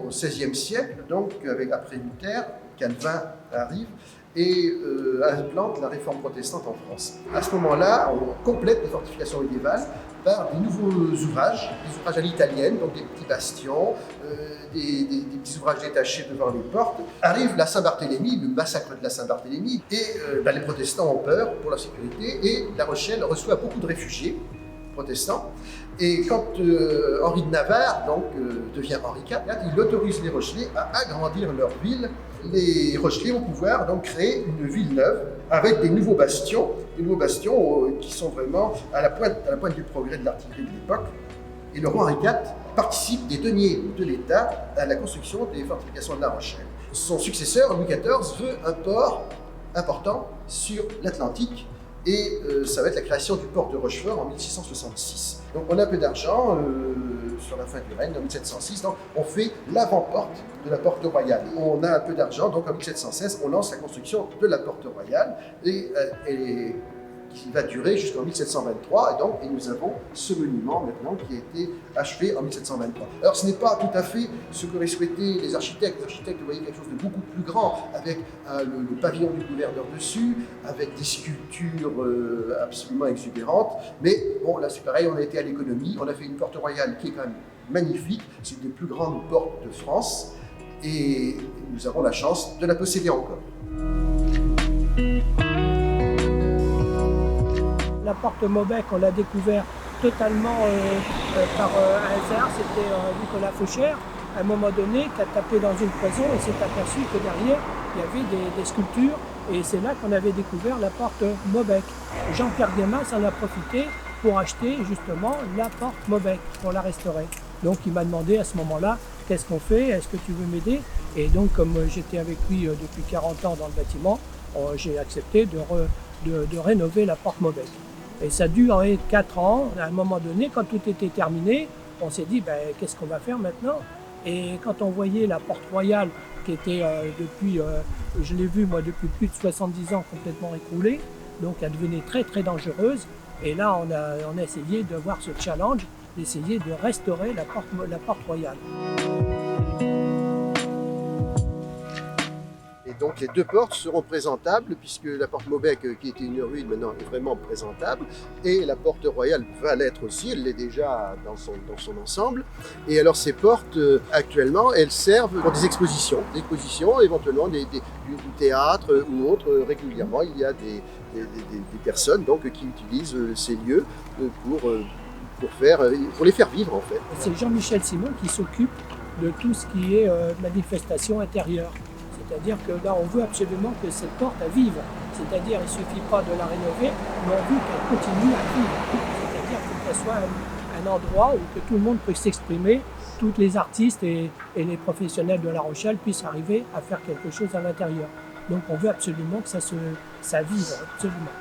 au XVIe siècle, donc après Luther, Calvin arrive et implante la réforme protestante en France. À ce moment-là, on complète les fortifications médiévales par des nouveaux ouvrages, des ouvrages à l'italienne, donc des petits bastions, des petits ouvrages détachés devant les portes. Arrive la Saint-Barthélemy, le massacre de la Saint-Barthélemy, et les protestants ont peur pour leur sécurité, et La Rochelle reçoit beaucoup de réfugiés protestants. Et quand Henri de Navarre devient Henri IV, il autorise les Rochelais à agrandir leur ville. Les Rochelais vont pouvoir donc créer une ville neuve avec des nouveaux bastions qui sont vraiment à la pointe du progrès de l'artillerie de l'époque. Et le roi Henri IV participe des deniers de l'État à la construction des fortifications de La Rochelle. Son successeur, Louis XIV, veut un port important sur l'Atlantique. Et ça va être la création du port de Rochefort en 1666. Donc on a un peu d'argent sur la fin du règne, en 1706, donc on fait l'avant-porte de la Porte Royale. On a un peu d'argent, donc en 1716, on lance la construction de la Porte Royale et qui va durer jusqu'en 1723. Et nous avons ce monument maintenant qui a été achevé en 1723. Alors ce n'est pas tout à fait ce qu'auraient souhaité les architectes. Les architectes voyaient quelque chose de beaucoup plus grand, avec le pavillon du gouverneur dessus, avec des sculptures absolument exubérantes. Mais bon, là c'est pareil, on a été à l'économie, on a fait une porte royale qui est quand même magnifique. C'est une des plus grandes portes de France et nous avons la chance de la posséder encore. La porte Maubec, on l'a découvert totalement par hasard. C'était Nicolas Faucher, à un moment donné, qui a tapé dans une cloison et s'est aperçu que derrière, il y avait des sculptures. Et c'est là qu'on avait découvert la porte Maubec. Jean-Pierre Guémas en a profité pour acheter justement la porte Maubec, pour la restaurer. Donc il m'a demandé à ce moment-là, qu'est-ce qu'on fait, est-ce que tu veux m'aider? Et donc comme j'étais avec lui depuis 40 ans dans le bâtiment, j'ai accepté de rénover la porte Maubec. Et ça a duré 4 ans. À un moment donné, quand tout était terminé, on s'est dit, qu'est-ce qu'on va faire maintenant? Et quand on voyait la porte royale, qui était je l'ai vue moi depuis plus de 70 ans, complètement écroulée, donc elle devenait très très dangereuse. Et là, on a essayé de voir ce challenge, d'essayer de restaurer la porte royale. Donc les deux portes seront présentables puisque la porte Maubec, qui était une ruine, maintenant est vraiment présentable. Et la porte royale va l'être aussi, elle l'est déjà dans son ensemble. Et alors ces portes, actuellement, elles servent pour des expositions, éventuellement du théâtre ou autre. Régulièrement, il y a des personnes donc, qui utilisent ces lieux pour les faire vivre en fait. C'est Jean-Michel Simon qui s'occupe de tout ce qui est manifestation intérieure. C'est-à-dire que là, on veut absolument que cette porte vive. C'est-à-dire, il ne suffit pas de la rénover, mais on veut qu'elle continue à vivre. C'est-à-dire qu'elle soit un endroit où que tout le monde puisse s'exprimer, tous les artistes et les professionnels de La Rochelle puissent arriver à faire quelque chose à l'intérieur. Donc on veut absolument que ça vive, absolument.